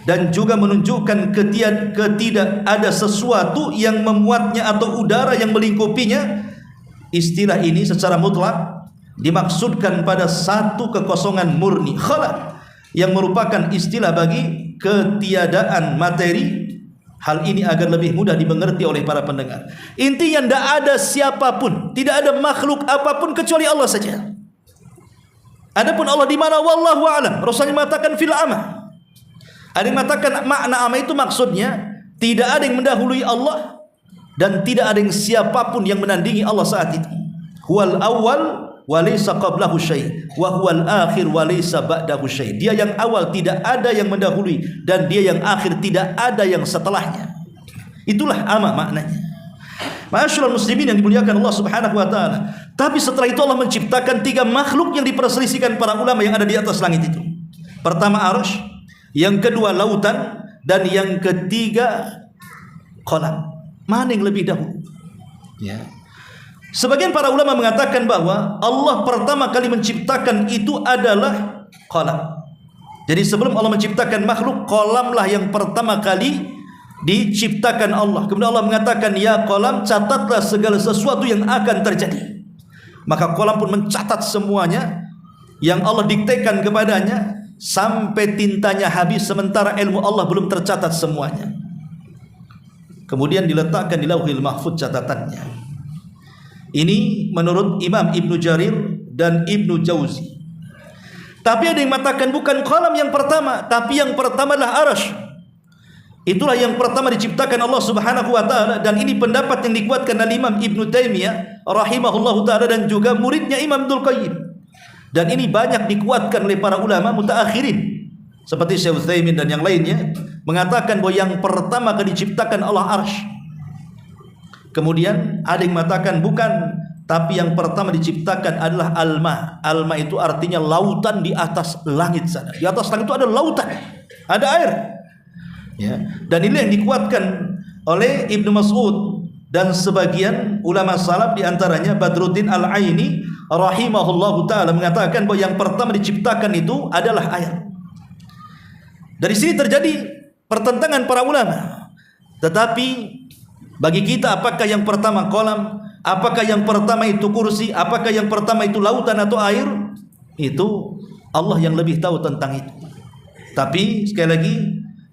dan juga menunjukkan ketidak ada sesuatu yang memuatnya atau udara yang melingkupinya. Istilah ini secara mutlak dimaksudkan pada satu kekosongan murni, khala, yang merupakan istilah bagi ketiadaan materi. Hal ini agar lebih mudah dimengerti oleh para pendengar. Intinya tidak ada siapapun, tidak ada makhluk apapun kecuali Allah saja. Adapun Allah di mana, wallahu a'lam. Rasulullah mengatakan fil ama. Ada yang mengatakan makna ama itu maksudnya tidak ada yang mendahului Allah dan tidak ada yang siapapun yang menandingi Allah saat itu. Huwal awwal wa laysa qablahu syai' wa huwal akhir wa laysa ba'dahu syai'. Dia yang awal, tidak ada yang mendahului, dan dia yang akhir, tidak ada yang setelahnya. Itulah ama maknanya. Ma'asyiral muslimin yang dimuliakan Allah Subhanahu wa taala. Tapi setelah itu Allah menciptakan tiga makhluk yang diperselisihkan para ulama yang ada di atas langit itu. Pertama arsy, yang kedua lautan, dan yang ketiga qalam. Mana yang lebih dahulu? Ya. Sebagian para ulama mengatakan bahwa Allah pertama kali menciptakan itu adalah qalam. Jadi sebelum Allah menciptakan makhluk, qalamlah yang pertama kali diciptakan Allah. Kemudian Allah mengatakan, ya qalam, catatlah segala sesuatu yang akan terjadi. maka kolam pun mencatat semuanya yang Allah diktekan kepadanya sampai tintanya habis, sementara ilmu Allah belum tercatat semuanya. Kemudian diletakkan di Lauhil Mahfuz catatannya. Ini menurut Imam Ibnu Jarir dan Ibnu Jauzi. Tapi ada yang mengatakan bukan kolam yang pertama, tapi yang pertama adalah arasy. Itulah yang pertama diciptakan Allah Subhanahu wa taala, dan ini pendapat yang dikuatkan oleh Imam Ibnu Taimiyah rahimahullahu taala dan juga muridnya Imam Ibnul Qayyim. Dan ini banyak dikuatkan oleh para ulama mutaakhirin seperti Syekh Utsaimin dan yang lainnya, mengatakan bahwa yang pertama kali diciptakan Allah arsy. Kemudian ada yang mengatakan bukan, tapi yang pertama diciptakan adalah alma. Alma itu artinya lautan di atas langit sana. Di atas langit itu ada lautan, ada air. Ya. Dan ini yang dikuatkan oleh Ibnu Mas'ud dan sebagian ulama salaf, di antaranya Badruddin Al-Aini rahimahullahu taala mengatakan bahwa yang pertama diciptakan itu adalah air. Dari sini terjadi pertentangan para ulama. Tetapi bagi kita, apakah yang pertama kolam, apakah yang pertama itu kursi, apakah yang pertama itu lautan atau air, itu Allah yang lebih tahu tentang itu. Tapi sekali lagi,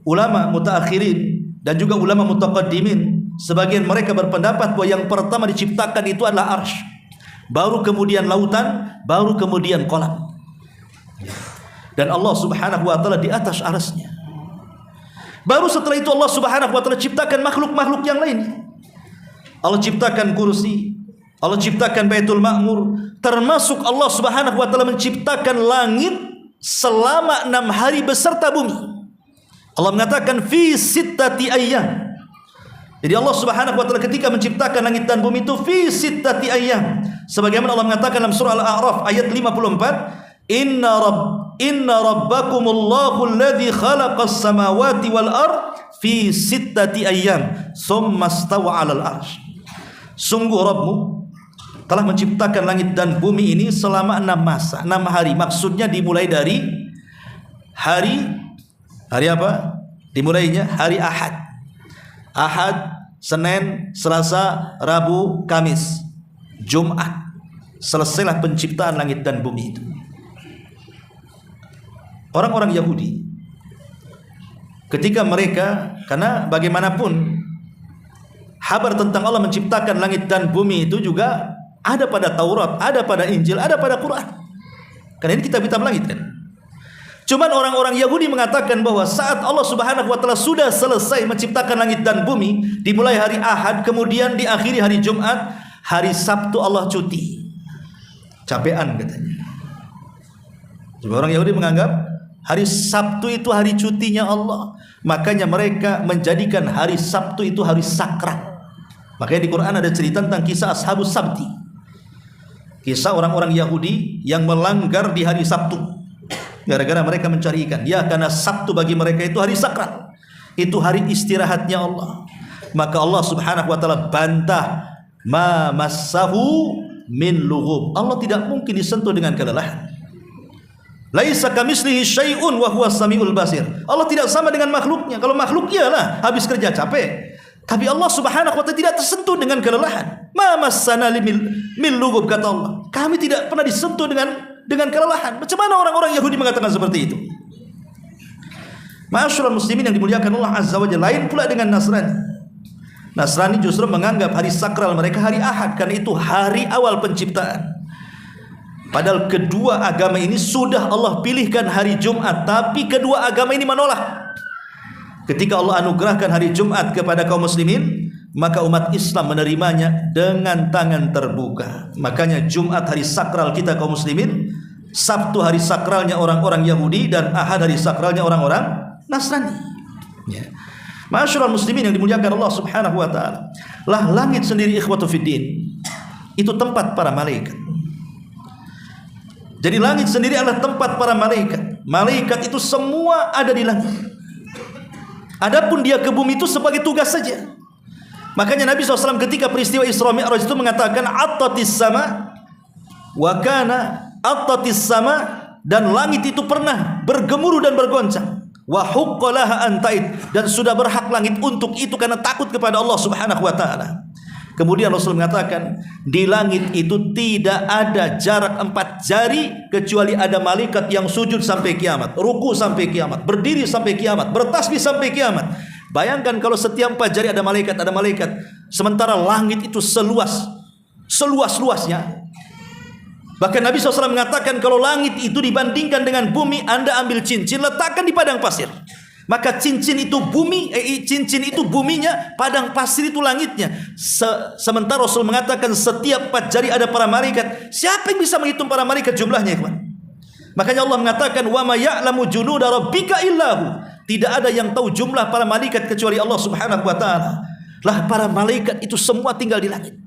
ulama mutaakhirin dan juga ulama mutaqaddimin, sebagian mereka berpendapat bahwa yang pertama diciptakan itu adalah arsy, baru kemudian lautan, baru kemudian kolam. Dan Allah Subhanahu wa taala di atas arsy-Nya. Baru setelah itu Allah Subhanahu wa taala ciptakan makhluk-makhluk yang lain. Allah ciptakan kursi, Allah ciptakan Baitul Ma'mur, termasuk Allah Subhanahu wa taala menciptakan langit selama 6 hari beserta bumi. Allah mengatakan fi sittati ayyam. Jadi Allah Subhanahu wa taala ketika menciptakan langit dan bumi itu fi sittati ayyam. Sebagaimana Allah mengatakan dalam surah Al-A'raf ayat 54, Inna rabbakumullahu alladhi khalaqas samawati wal ard fi sittati ayyam tsumma stawa 'alal arsy. Sungguh Rabbmu telah menciptakan langit dan bumi ini selama 6 masa, 6 hari. Maksudnya dimulai dari hari apa? Dimulainya hari Ahad. Ahad, Senin, Selasa, Rabu, Kamis, Jumat. Selesailah penciptaan langit dan bumi itu. Orang-orang Yahudi ketika mereka, karena bagaimanapun kabar tentang Allah menciptakan langit dan bumi itu juga ada pada Taurat, ada pada Injil, ada pada Quran. Karena ini kitab-kitab langit kan. Cuman orang-orang Yahudi mengatakan bahwa saat Allah Subhanahu wa taala sudah selesai menciptakan langit dan bumi, dimulai hari Ahad, kemudian diakhiri hari Jumat, hari Sabtu Allah cuti. Capean katanya. Jadi orang Yahudi menganggap hari Sabtu itu hari cutinya Allah. Makanya mereka menjadikan hari Sabtu itu hari sakral. Makanya di Quran ada cerita tentang kisah Ashabus Sabti. Kisah orang-orang Yahudi yang melanggar di hari Sabtu. Gara-gara mereka mencari ikan. Ya, karena Sabtu bagi mereka itu hari sakral. Itu hari istirahatnya Allah. Maka Allah Subhanahu wa taala bantah, ma massahu min lughub. Allah tidak mungkin disentuh dengan kelelahan. Laisa kamitslihi syai'un wa huwas samiul basir. Allah tidak sama dengan makhluknya. Kalau makhluk iyalah habis kerja capek. Tapi Allah Subhanahu wa taala tidak tersentuh dengan kelelahan. Ma massana min lughub, kata Allah. Kami tidak pernah disentuh dengan kelelahan. Macam mana orang-orang Yahudi mengatakan seperti itu? Ma'asyiral muslimin yang dimuliakan Allah Azza wa Jalla, lain pula dengan Nasrani. Nasrani justru menganggap hari sakral mereka hari Ahad, karena itu hari awal penciptaan. Padahal kedua agama ini sudah Allah pilihkan hari Jumat, tapi kedua agama ini menolak. Ketika Allah anugerahkan hari Jumat kepada kaum muslimin, maka umat Islam menerimanya dengan tangan terbuka. Makanya Jumat hari sakral kita kaum muslimin, Sabtu hari sakralnya orang-orang Yahudi, dan Ahad hari sakralnya orang-orang Nasrani. Ya. Ma'asyiral muslimin yang dimuliakan Allah Subhanahu wa taala. Lah langit sendiri ikhwatu fiddin, itu tempat para malaikat. Jadi langit sendiri adalah tempat para malaikat. Malaikat itu semua ada di langit. Adapun dia ke bumi itu sebagai tugas saja. Makanya Nabi SAW ketika peristiwa Isra Mi'raj itu mengatakan attatis sama wa kana attatis sama, dan langit itu pernah bergemuruh dan bergoncang. Wa huqqalaha an ta'id, dan sudah berhak langit untuk itu karena takut kepada Allah Subhanahu wa taala. Kemudian Rasul mengatakan, di langit itu tidak ada jarak 4 jari kecuali ada malaikat yang sujud sampai kiamat, ruku sampai kiamat, berdiri sampai kiamat, bertasbih sampai kiamat. Bayangkan kalau setiap 4 jari ada malaikat, sementara langit itu seluas-luasnya. Bahkan Nabi SAW mengatakan, kalau langit itu dibandingkan dengan bumi, Anda ambil cincin, letakkan di padang pasir. Maka cincin itu buminya, padang pasir itu langitnya. Sementara Rasul mengatakan setiap 4 jari ada para malaikat. Siapa yang bisa menghitung para malaikat jumlahnya, ikhwan? Makanya Allah mengatakan, wa ma ya'lamu junuda rabbika illahu. Tidak ada yang tahu jumlah para malaikat kecuali Allah Subhanahu wa taala. Lah, para malaikat itu semua tinggal di langit.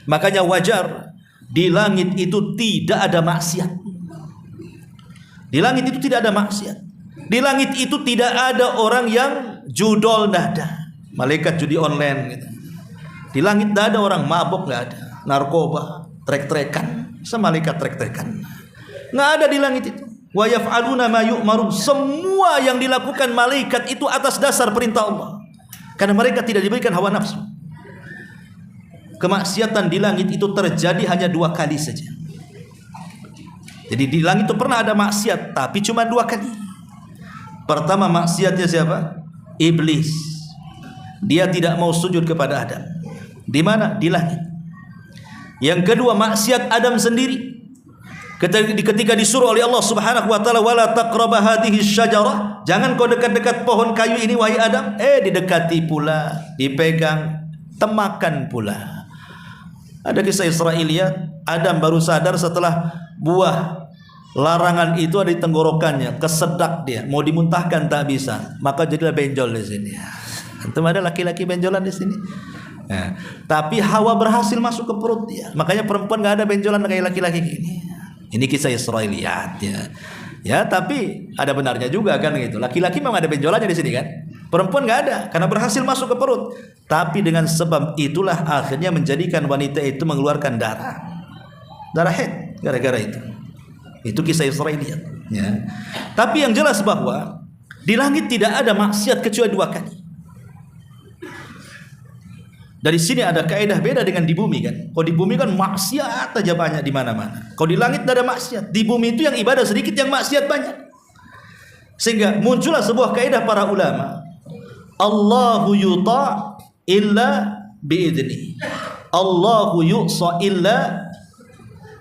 Makanya wajar di langit itu tidak ada maksiat. Di langit itu tidak ada maksiat. Di langit itu tidak ada orang yang judol, tidak ada. Malaikat judi online gitu. Di langit tidak ada orang mabuk, tidak ada. Narkoba, trek-trekan, semalaikat trek-trekan. Nggak ada di langit itu. Wa yaf'aluna ma yu'marun. Semua yang dilakukan malaikat itu atas dasar perintah Allah. Karena mereka tidak diberikan hawa nafsu. Kemaksiatan di langit itu terjadi hanya 2 kali saja. Jadi di langit itu pernah ada maksiat, tapi cuma 2 kali. Pertama, maksiatnya siapa? Iblis. Dia tidak mau sujud kepada Adam. Di mana? Di langit. Yang kedua, maksiat Adam sendiri. Ketika disuruh oleh Allah Subhanahu wa taala, wala taqraba hadhihi syajarah, jangan kau dekat-dekat pohon kayu ini wahai Adam. Didekati pula, dipegang, temakan pula. Ada kisah Israiliyat, Adam baru sadar setelah buah larangan itu ada di tenggorokannya, kesedak dia, mau dimuntahkan tak bisa, maka jadilah benjol di sini. Antum ada laki-laki benjolan di sini? Nah, tapi Hawa berhasil masuk ke perut dia. Makanya perempuan nggak ada benjolan kayak laki-laki gini. Ini kisah Israiliyat ya. Ya, tapi ada benarnya juga kan gitu. Laki-laki memang ada benjolannya di sini kan. Perempuan nggak ada karena berhasil masuk ke perut. Tapi dengan sebab itulah akhirnya menjadikan wanita itu mengeluarkan darah haid gara-gara itu. Itu kisah Israiliyat ya. Tapi yang jelas bahwa di langit tidak ada maksiat kecuali 2 kali. Dari sini ada kaidah beda dengan di bumi kan. Kalau di bumi kan maksiat aja banyak di mana-mana. Kalau di langit tidak ada maksiat. Di bumi itu yang ibadah sedikit, yang maksiat banyak. Sehingga muncullah sebuah kaidah para ulama. Allahu yuta illa biidni. Allahu yu'sa illa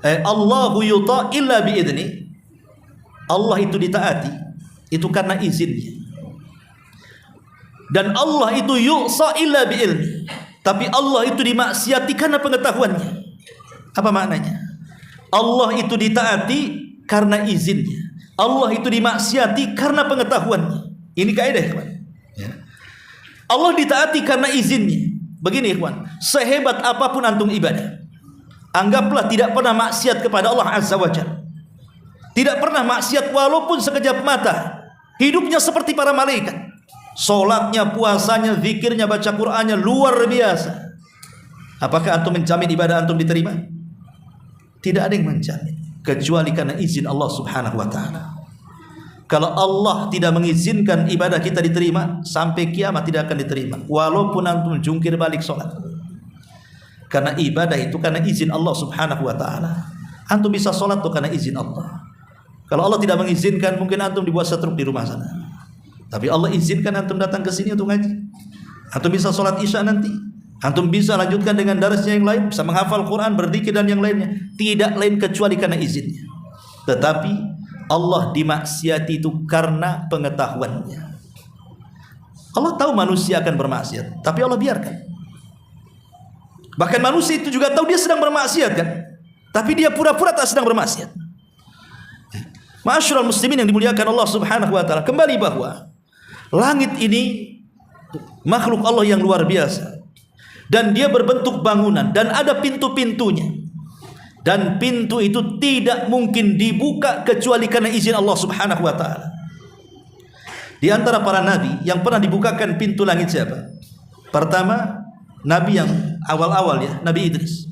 Allahu yuta illa biidni. Allah itu ditaati itu karena izinnya. Dan Allah itu yu'sa illa biilmi. Tapi Allah itu dimaksiati karena pengetahuannya. Apa maknanya? Allah itu ditaati karena izinnya. Allah itu dimaksiati karena pengetahuannya. Ini kaidah, ikhwan. Ya. Allah ditaati karena izinnya. Begini, ikhwan, sehebat apapun antum ibadah, anggaplah tidak pernah maksiat kepada Allah Azza wa Jalla. Tidak pernah maksiat walaupun sekejap mata. Hidupnya seperti para malaikat. Salatnya, puasanya, zikirnya, baca Qur'annya luar biasa. Apakah antum menjamin ibadah antum diterima? Tidak ada yang menjamin kecuali karena izin Allah Subhanahu wa taala. Kalau Allah tidak mengizinkan ibadah kita diterima, sampai kiamat tidak akan diterima. Walaupun antum jungkir balik salat. Karena ibadah itu karena izin Allah Subhanahu wa taala. Antum bisa salat tuh karena izin Allah. Kalau Allah tidak mengizinkan, mungkin antum dibuat setruk di rumah sana. Tapi Allah izinkan antum datang ke sini untuk ngaji. Antum bisa sholat isya nanti. Antum bisa lanjutkan dengan darasnya yang lain, bisa menghafal Quran, berzikir dan yang lainnya. Tidak lain kecuali karena izinnya. Tetapi Allah dimaksiati itu karena pengetahuannya. Allah tahu manusia akan bermaksiat, tapi Allah biarkan. Bahkan manusia itu juga tahu dia sedang bermaksiat kan, tapi dia pura-pura tak sedang bermaksiat. Ma'asyiral muslimin yang dimuliakan Allah Subhanahu wa taala, kembali bahwa langit ini makhluk Allah yang luar biasa, dan dia berbentuk bangunan dan ada pintu-pintunya, dan pintu itu tidak mungkin dibuka kecuali karena izin Allah Subhanahu wa taala. Di antara para nabi yang pernah dibukakan pintu langit siapa? Pertama, nabi yang awal-awal ya, Nabi Idris.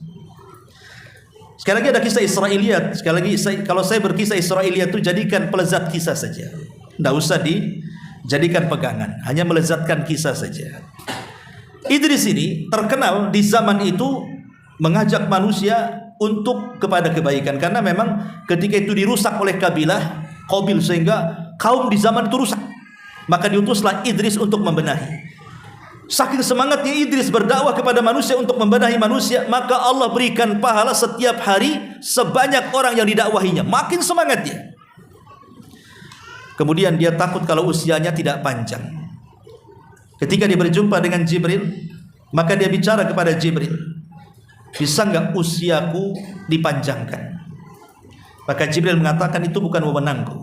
Sekali lagi ada kisah Israiliyat. Sekali lagi kalau saya berkisah Israiliyat itu jadikan pelezat kisah saja. Tidak usah dijadikan pegangan, hanya melezatkan kisah saja. Idris ini terkenal di zaman itu mengajak manusia untuk kepada kebaikan, karena memang ketika itu dirusak oleh kabilah Qabil sehingga kaum di zaman itu rusak. Maka diutuslah Idris untuk membenahi. Saking semangatnya Idris berdakwah kepada manusia untuk membenahi manusia, maka Allah berikan pahala setiap hari sebanyak orang yang didakwahinya. Makin semangat dia. Kemudian dia takut kalau usianya tidak panjang. Ketika dia berjumpa dengan Jibril, maka dia bicara kepada Jibril, bisa enggak usiaku dipanjangkan? Maka Jibril mengatakan, itu bukan wewenangku.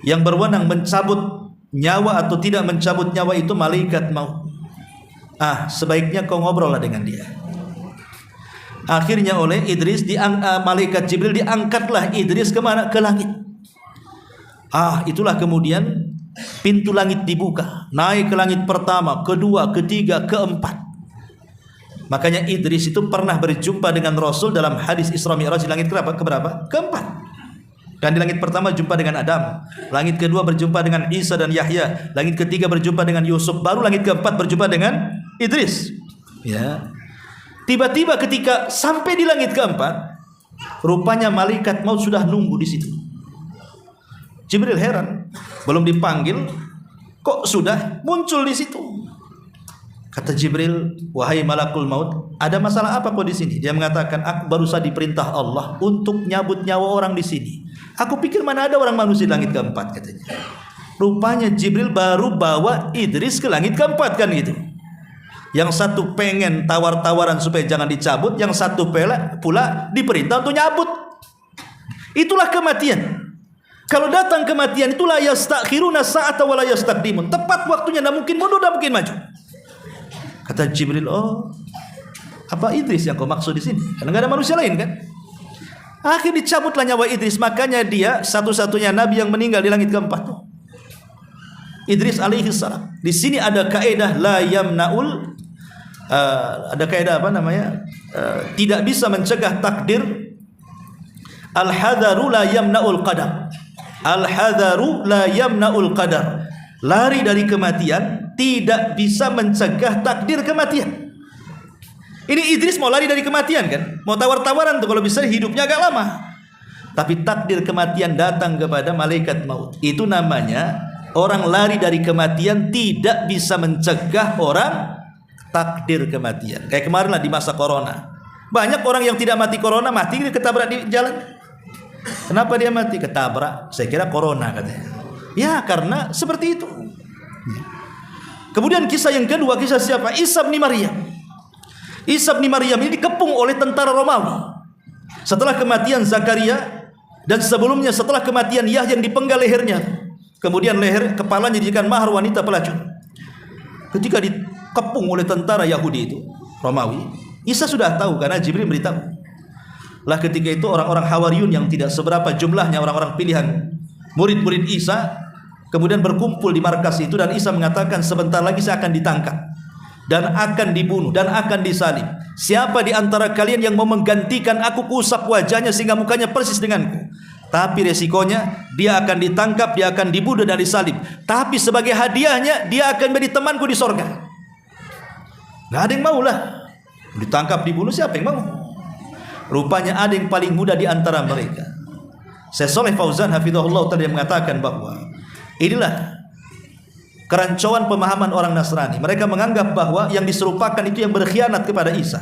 Yang berwenang mencabut nyawa atau tidak mencabut nyawa itu malaikat maut. Sebaiknya kau ngobrol dengan dia. Akhirnya oleh Idris malaikat Jibril diangkatlah Idris kemana? Ke langit. Itulah kemudian pintu langit dibuka, naik ke langit pertama, kedua, ketiga, keempat. Makanya Idris itu pernah berjumpa dengan Rasul dalam hadis Isra Mi'raj di langit keberapa? Keempat. Dan di langit pertama jumpa dengan Adam, langit kedua berjumpa dengan Isa dan Yahya, langit ketiga berjumpa dengan Yusuf, baru langit keempat berjumpa dengan Idris. Ya. Tiba-tiba ketika sampai di langit keempat, rupanya malaikat maut sudah nunggu di situ. Jibril heran, belum dipanggil kok sudah muncul di situ. Kata Jibril, wahai malakul maut, ada masalah apa kau di sini? Dia mengatakan, aku baru saja diperintah Allah untuk nyabut nyawa orang di sini. Aku pikir mana ada orang manusia di langit keempat, katanya. Rupanya Jibril baru bawa Idris ke langit keempat, kan gitu. Yang satu pengen tawar-tawaran supaya jangan dicabut, yang satu pula diperintah untuk nyabut. Itulah kematian. Kalau datang kematian itulah yastakhiruna sa'ata wa la yastaqdimun. Tepat waktunya, tidak mungkin mundur, tidak mungkin maju. Kata Jibril, apa Idris yang kau maksud di sini? Karena nggak ada manusia lain kan? Akhirnya dicabutlah nyawa Idris. Makanya dia satu-satunya nabi yang meninggal di langit keempat. Idris alaihi salam. Di sini ada kaidah la yamnaul, ada kaidah apa namanya? Tidak bisa mencegah takdir. Al-hadaru la yamnaul qadar. Al-hadaru la yamnaul qadar. Lari dari kematian tidak bisa mencegah takdir kematian. Ini Idris mau lari dari kematian kan? Mau tawar-tawaran tuh kalau bisa hidupnya agak lama. Tapi takdir kematian datang kepada malaikat maut. Itu namanya orang lari dari kematian tidak bisa mencegah orang takdir kematian. Kayak kemarin lah di masa corona. Banyak orang yang tidak mati corona, mati ketabrak di jalan. Kenapa dia mati? Ketabrak. Saya kira corona katanya. Ya karena seperti itu. Kemudian kisah yang kedua, kisah siapa? Isa bin Maryam. Isa bin Maryam ini dikepung oleh tentara Romawi. Setelah kematian Zakaria dan sebelumnya setelah kematian Yahya yang dipenggal lehernya. Kemudian leher kepalanya dijadikan mahar wanita pelacur. Ketika dikepung oleh tentara Yahudi itu, Romawi, Isa sudah tahu karena Jibril beritahu. Lah ketika itu orang-orang Hawariyun yang tidak seberapa jumlahnya, orang-orang pilihan murid-murid Isa kemudian berkumpul di markas itu, dan Isa mengatakan sebentar lagi saya akan ditangkap dan akan dibunuh dan akan disalib. Siapa di antara kalian yang mau menggantikan aku, kusap wajahnya sehingga mukanya persis denganku. Tapi resikonya dia akan ditangkap, dia akan dibunuh dan disalib. Tapi sebagai hadiahnya dia akan menjadi temanku di sorga. Gak ada yang mau lah. Ditangkap, dibunuh, siapa yang mau? Rupanya ada yang paling muda di antara mereka. Syekh Shalih Fauzan hafizahullah tadi mengatakan bahwa inilah kerancuan pemahaman orang Nasrani. Mereka menganggap bahwa yang diserupakan itu yang berkhianat kepada Isa.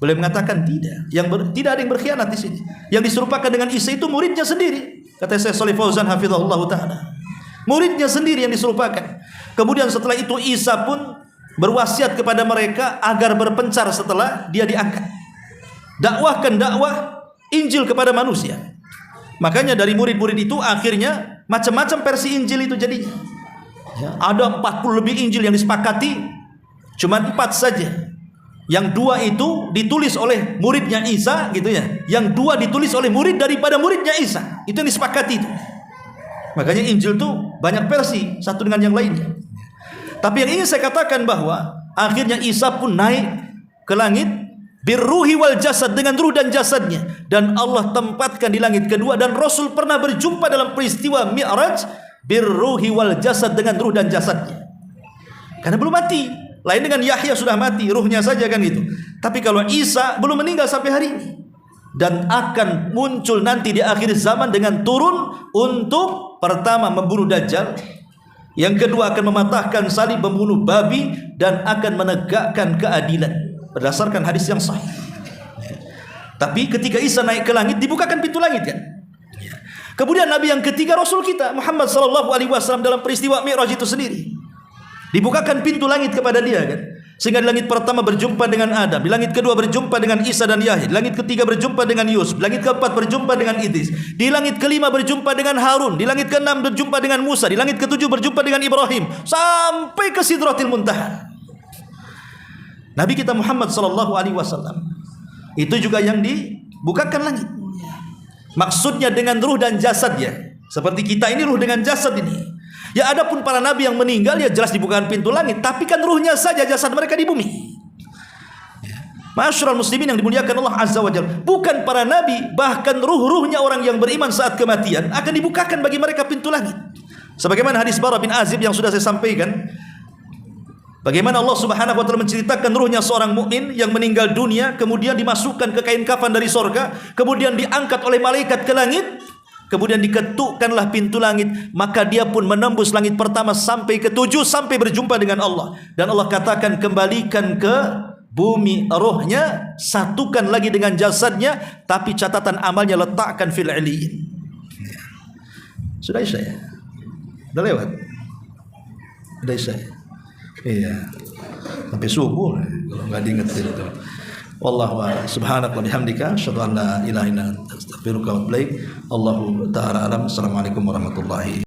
Boleh mengatakan tidak. Tidak ada yang berkhianat di sini. Yang diserupakan dengan Isa itu muridnya sendiri. Kata Syekh Shalih Fauzan hafizahullah taala. Muridnya sendiri yang diserupakan. Kemudian setelah itu Isa pun berwasiat kepada mereka agar berpencar setelah dia diangkat. Dakwahkan dakwah Injil kepada manusia. Makanya dari murid-murid itu akhirnya macam-macam versi Injil itu jadinya. Ya, ada 40 lebih Injil yang disepakati, cuma 4 saja. Yang 2 itu ditulis oleh muridnya Isa gitu ya. Yang 2 ditulis oleh murid daripada muridnya Isa. Itu yang disepakati itu. Makanya Injil itu banyak versi satu dengan yang lainnya. Tapi yang ingin saya katakan bahwa akhirnya Isa pun naik ke langit birruhi wal jasad, dengan ruh dan jasadnya, dan Allah tempatkan di langit kedua. Dan Rasul pernah berjumpa dalam peristiwa Mi'raj birruhi wal jasad, dengan ruh dan jasadnya, karena belum mati. Lain dengan Yahya sudah mati, ruhnya saja kan itu. Tapi kalau Isa belum meninggal sampai hari ini. Dan akan muncul nanti di akhir zaman dengan turun untuk pertama membunuh Dajjal, yang kedua akan mematahkan salib, membunuh babi, dan akan menegakkan keadilan berdasarkan hadis yang sahih. Tapi ketika Isa naik ke langit, dibukakan pintu langit kan. Kemudian Nabi yang ketiga Rasul kita Muhammad sallallahu alaihi wasallam dalam peristiwa Mi'raj itu sendiri, dibukakan pintu langit kepada dia kan. Sehingga di langit pertama berjumpa dengan Adam, di langit kedua berjumpa dengan Isa dan Yahya, di langit ketiga berjumpa dengan Yusuf, di langit keempat berjumpa dengan Idris, di langit kelima berjumpa dengan Harun, di langit keenam berjumpa dengan Musa, di langit ketujuh berjumpa dengan Ibrahim, sampai ke Sidratil Muntaha. Nabi kita Muhammad sallallahu alaihi wasallam itu juga yang dibukakan langit. Maksudnya dengan ruh dan jasadnya. Seperti kita ini ruh dengan jasad ini. Ya adapun para nabi yang meninggal ya jelas dibukakan pintu langit, tapi kan ruhnya saja, jasad mereka di bumi. Ma'asyiral muslimin yang dimuliakan Allah Azza wa Jalla, bukan para nabi, bahkan ruh-ruhnya orang yang beriman saat kematian akan dibukakan bagi mereka pintu langit. Sebagaimana hadis Bara bin Azib yang sudah saya sampaikan, bagaimana Allah Subhanahu wa taala menceritakan ruhnya seorang mukmin yang meninggal dunia, kemudian dimasukkan ke kain kafan dari sorga, kemudian diangkat oleh malaikat ke langit, kemudian diketukkanlah pintu langit, maka dia pun menembus langit pertama sampai ke 7 sampai berjumpa dengan Allah. Dan Allah katakan, kembalikan ke bumi rohnya, satukan lagi dengan jasadnya, tapi catatan amalnya letakkan fil iliyin. Sudah Isya ya? Sudah lewat? Sudah Isya ya? Iya, sampai subuh kalau nggak diingetin itu. Wallahu a'lam. Subhanaka wa bihamdika asyhadu an la ilaha illa anta astaghfiruka wa atubu ilaik. Allahu ta'ala alam. Assalamualaikum warahmatullahi